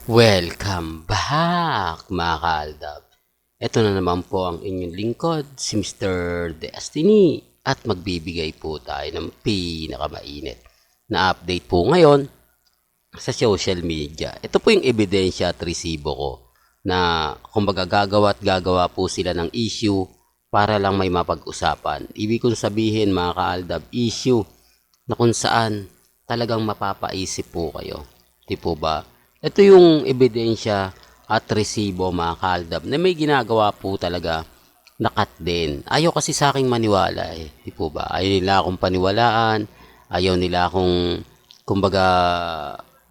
Welcome back mga kaaldab. Ito na naman po ang inyong lingkod, si Mr. Destiny. At magbibigay po tayo ng pinakamainit na update po ngayon sa social media. Ito po yung ebidensya at resibo ko na kumbaga gagawa at gagawa po sila ng issue para lang may mapag-usapan. Ibig kong sabihin mga kaaldab, issue na kung saan talagang mapapaisip po kayo. Di po ba? Ito yung ebidensya at resibo mga kaaldab na may ginagawa po talaga na cut din. Ayaw kasi sa aking maniwala eh. Di po ba? Ayaw nila akong paniwalaan. Ayaw nila akong kumbaga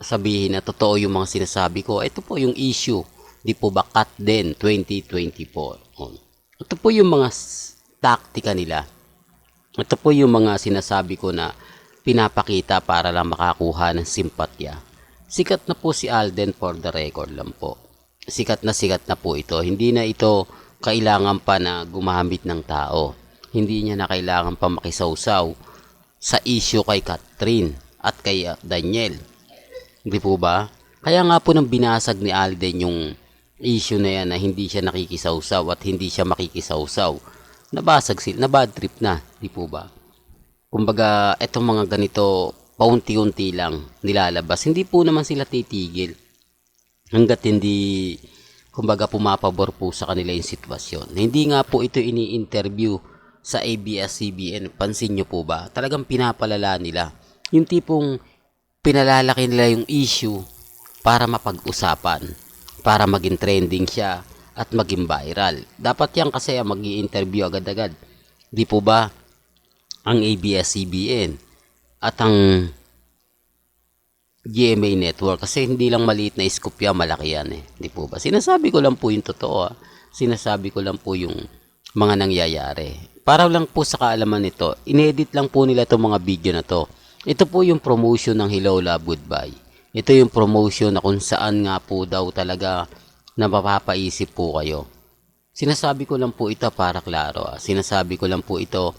sabihin na totoo yung mga sinasabi ko. Ito po yung issue. Di po ba cut din 2024. Ito po yung mga taktika nila. Ito po yung mga sinasabi ko na pinapakita para lang makakuha ng simpatya. Sikat na po si Alden for the record lang po. Sikat na po ito. Hindi na ito kailangan pa na gumamit ng tao. Hindi niya na kailangan pa makisawsaw sa issue kay Catherine at kay Daniel. Hindi po ba? Kaya nga po nang binasag ni Alden yung issue na yan na hindi siya nakikisawsaw at hindi siya makikisawsaw. Nabasag sila, na bad trip na. Di po ba? Kumbaga, etong mga ganito, paunti-unti lang nilalabas. Hindi po naman sila titigil hanggat hindi, kumbaga, pumapabor po sa kanila yung sitwasyon. Hindi nga po ito ini-interview sa ABS-CBN. Pansin nyo po ba? Talagang pinapalala nila. Yung tipong pinalalaki nila yung issue para mapag-usapan, para maging trending siya at maging viral. Dapat yan kasi mag-i-interview agad-agad. Di po ba? Ang ABS-CBN at ang GMA Network. Kasi hindi lang maliit na scoop yan, malaki yan eh. Di po ba? Sinasabi ko lang po yung totoo. Sinasabi ko lang po yung mga nangyayari. Para lang po sa kaalaman nito, inedit lang po nila itong mga video na to. Ito po yung promotion ng Hello Love Goodbye. Ito yung promotion na kung saan nga po daw talaga na mapapaisip po kayo. Sinasabi ko lang po ito para klaro. Sinasabi ko lang po ito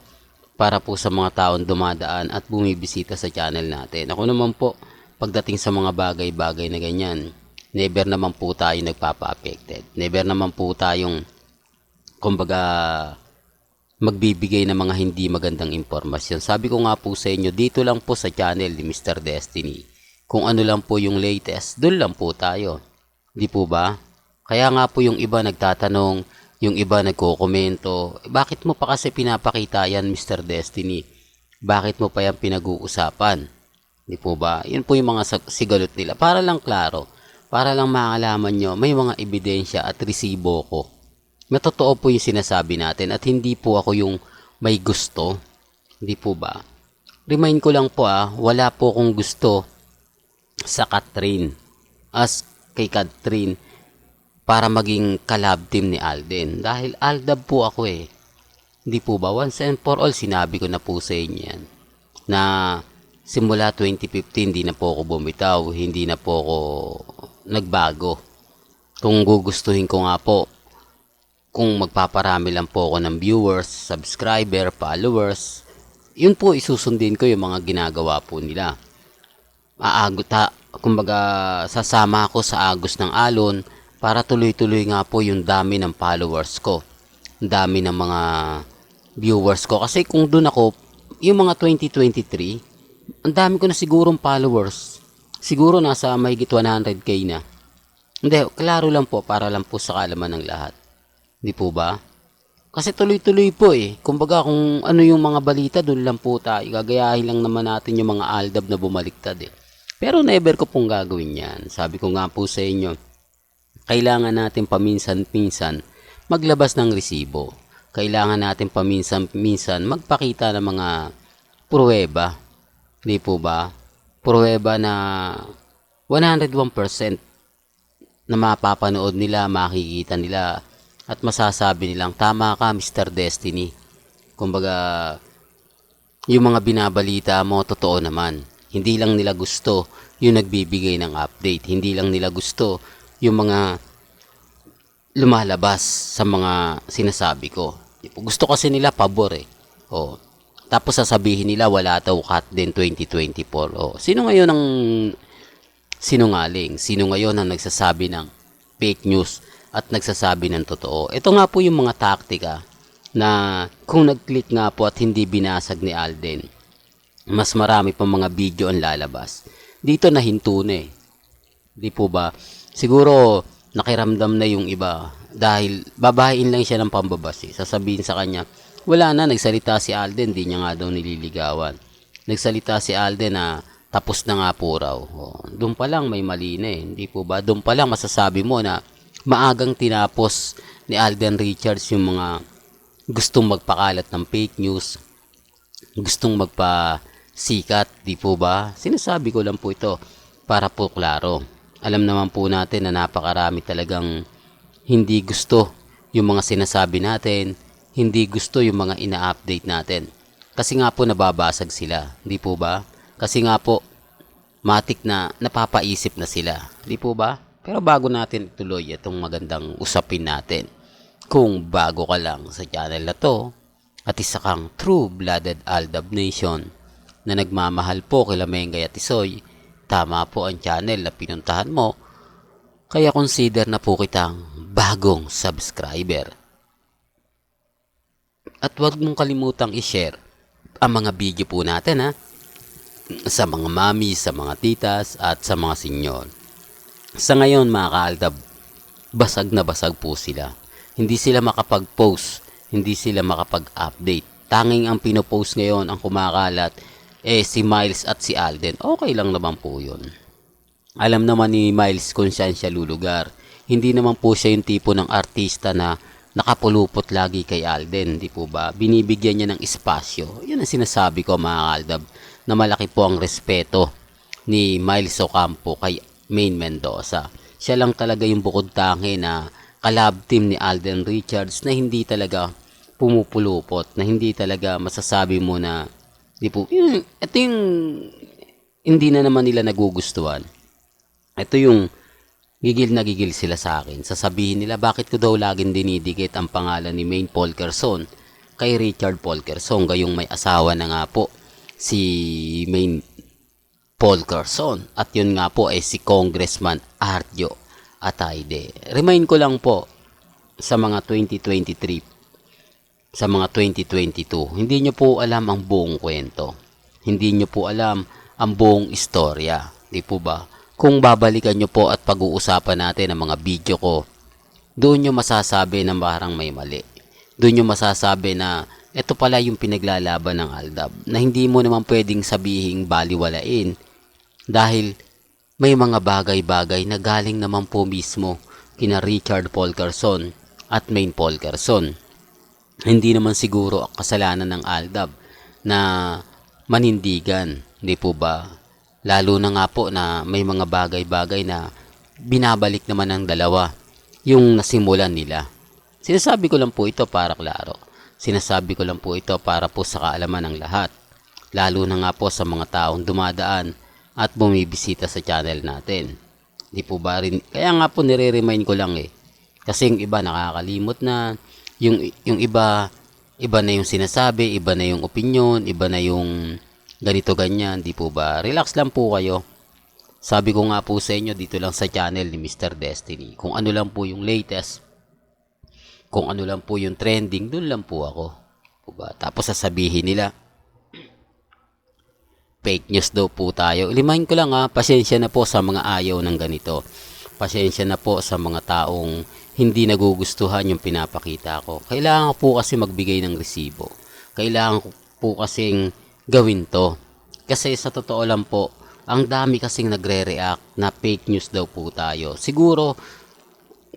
para po sa mga taong dumadaan at bumibisita sa channel natin. Ako naman po, pagdating sa mga bagay-bagay na ganyan, never naman po tayo nagpapa-affected. Never naman po tayong, kumbaga, magbibigay ng mga hindi magandang impormasyon. Sabi ko nga po sa inyo, dito lang po sa channel ni Mr. Destiny. Kung ano lang po yung latest, doon lang po tayo. Di po ba? Kaya nga po yung iba nagtatanong, yung iba nagko-komento, bakit mo pa kasi pinapakita yan, Mr. Destiny? Bakit mo pa yan pinag-uusapan? Di po ba? Yun po yung mga sigalot nila. Para lang klaro, para lang makalaman nyo, may mga ebidensya at resibo ko. Matotoo po yung sinasabi natin at hindi po ako yung may gusto. Di po ba? Remind ko lang po wala po akong gusto sa Catherine. As kay Catherine, para maging kalab team ni Alden. Dahil Aldab po ako eh. Hindi po ba? Once and for all, sinabi ko na po sa inyo yan. Na simula 2015, hindi na po ako bumitaw. Hindi na po ako nagbago. Kung gugustuhin ko nga po, kung magpaparami lang po ako ng viewers, subscriber, followers, yun po isusundin ko yung mga ginagawa po nila. Kumbaga, sasama ako sa agos ng alon, para tuloy-tuloy nga po yung dami ng followers ko. Dami ng mga viewers ko. Kasi kung doon ako, yung mga 2023, ang dami ko na sigurong followers. Siguro nasa mahigit 100k na. Hindi, klaro lang po para lang po sa kaalaman ng lahat. Di po ba? Kasi tuloy-tuloy po eh. Kumbaga kung ano yung mga balita, doon lang po tayo. Gagayahin lang naman natin yung mga aldab na bumaliktad eh. Pero never ko pong gagawin yan. Sabi ko nga po sa inyo, kailangan natin paminsan-minsan maglabas ng resibo. Kailangan natin paminsan-minsan magpakita ng mga pruweba. Di po ba? Pruweba na 101% na mapapanood nila, makikita nila, at masasabi nilang, tama ka, Mr. Destiny. Kumbaga, yung mga binabalita mo, totoo naman. Hindi lang nila gusto yung nagbibigay ng update. Hindi lang nila gusto yung mga lumalabas sa mga sinasabi ko. Gusto kasi nila pabor eh. Oh. Tapos sasabihin nila wala daw cut din 2024. Oh. Sino ngayon ang sinungaling? Sino ngayon ang nagsasabi ng fake news at nagsasabi ng totoo? Ito nga po yung mga taktika na kung nag-click nga po at hindi binasag ni Alden, mas marami pang mga video ang lalabas. Dito nahinto na eh. Di po ba? Siguro nakiramdam na yung iba dahil babahin lang siya ng pambabasi. Sasabihin sa kanya, wala na, nagsalita si Alden, di niya nga daw nililigawan. Nagsalita si Alden na tapos na nga po raw. Doon pa lang may mali na eh. Hindi po ba? Doon pa lang masasabi mo na maagang tinapos ni Alden Richards yung mga gustong magpakalat ng fake news, gustong magpasikat, di po ba? Sinasabi ko lang po ito para po klaro. Alam naman po natin na napakarami talagang hindi gusto yung mga sinasabi natin, hindi gusto yung mga ina-update natin. Kasi nga po nababasag sila, di po ba? Kasi nga po matik na napapaisip na sila, di po ba? Pero bago natin ituloy itong magandang usapin natin, kung bago ka lang sa channel na to at isa kang true-blooded Aldab Nation na nagmamahal po kila Mengay at Isoy, tama po ang channel na pinuntahan mo, kaya consider na po kitang bagong subscriber. At huwag mong kalimutang i-share ang mga video po natin sa mga mami, sa mga titas at sa mga senyor. Sa ngayon mga kaaldab, basag na basag po sila. Hindi sila makapag-post, hindi sila makapag-update. Tanging ang pinopost ngayon, ang kumakalat, si Miles at si Alden. Okay lang naman po yun. Alam naman ni Miles kung saan siya lulugar. Hindi naman po siya yung tipo ng artista na nakapulupot lagi kay Alden, di po ba? Binibigyan niya ng espasyo. Yan ang sinasabi ko mga kaaldab, na malaki po ang respeto ni Miles Ocampo kay Maine Mendoza. Siya lang talaga yung bukod tangi na kalab team ni Alden Richards na hindi talaga pumupulupot, na hindi talaga masasabi mo na di po, ito yung hindi na naman nila nagugustuhan. Ito yung gigil na gigil sila sa akin. Sasabihin nila, bakit ko daw laging dinidikit ang pangalan ni Maine Polkerson kay Richard Polkerson, gayong may asawa na nga po si Maine Polkerson. At yun nga po ay si Congressman Arjo Atayde. Remind ko lang po sa mga 2023, sa mga 2022, hindi nyo po alam ang buong kwento. Hindi nyo po alam ang buong istorya. Di po ba? Kung babalikan nyo po at pag-uusapan natin ang mga video ko, doon nyo masasabi na parang may mali. Doon nyo masasabi na ito pala yung pinaglalaban ng Aldab, na hindi mo naman pwedeng sabihing baliwalain dahil may mga bagay-bagay na galing naman po mismo kina Richard Polkerson at Maine Polkerson. Hindi naman siguro ang kasalanan ng Aldab na manindigan, di po ba? Lalo na nga po na may mga bagay-bagay na binabalik naman ng dalawa yung nasimulan nila. Sinasabi ko lang po ito para klaro. Sinasabi ko lang po ito para po sa kaalaman ng lahat. Lalo na nga po sa mga taong dumadaan at bumibisita sa channel natin. Di po ba rin? Kaya nga po nire-remind ko lang Kasi yung iba nakakalimot na, yung iba na yung sinasabi, iba na yung opinion, iba na yung ganito ganyan, di po ba? Relax lang po kayo. Sabi ko nga po sa inyo dito lang sa channel ni Mr. Destiny, kung ano lang po yung latest, kung ano lang po yung trending, dun lang po ako. Diba? Tapos sasabihin nila, fake news daw po tayo. Limahin ko lang pasensya na po sa mga ayaw ng ganito. Pasensya na po sa mga taong hindi nagugustuhan yung pinapakita ko. Kailangan ko po kasi magbigay ng resibo. Kailangan ko po kasing gawin to. Kasi sa totoo lang po, ang dami kasing nagre-react na fake news daw po tayo. Siguro,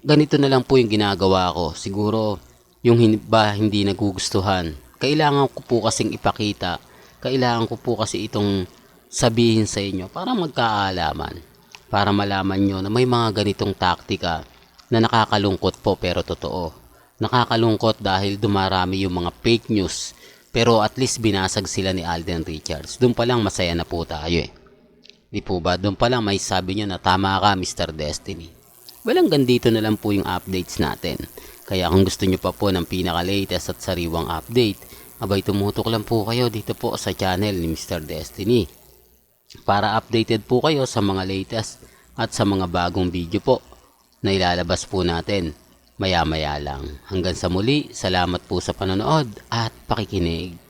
ganito na lang po yung ginagawa ko. Siguro, yung iba hindi nagugustuhan. Kailangan ko po kasing ipakita. Kailangan ko po kasi itong sabihin sa inyo para magkaalaman. Para malaman nyo na may mga ganitong taktika na nakakalungkot po pero totoo. Nakakalungkot dahil dumarami yung mga fake news. Pero at least binasag sila ni Alden Richards. Doon pa lang masaya na po tayo Di po ba? Doon pa lang may sabi nyo na tama ka Mr. Destiny. Well, hanggang dito na lang po yung updates natin. Kaya kung gusto nyo pa po ng pinaka-latest at sariwang update, abay tumutok lang po kayo dito po sa channel ni Mr. Destiny. Para updated po kayo sa mga latest at sa mga bagong video po na ilalabas po natin maya maya lang. Hanggang sa muli, salamat po sa panonood at pakikinig.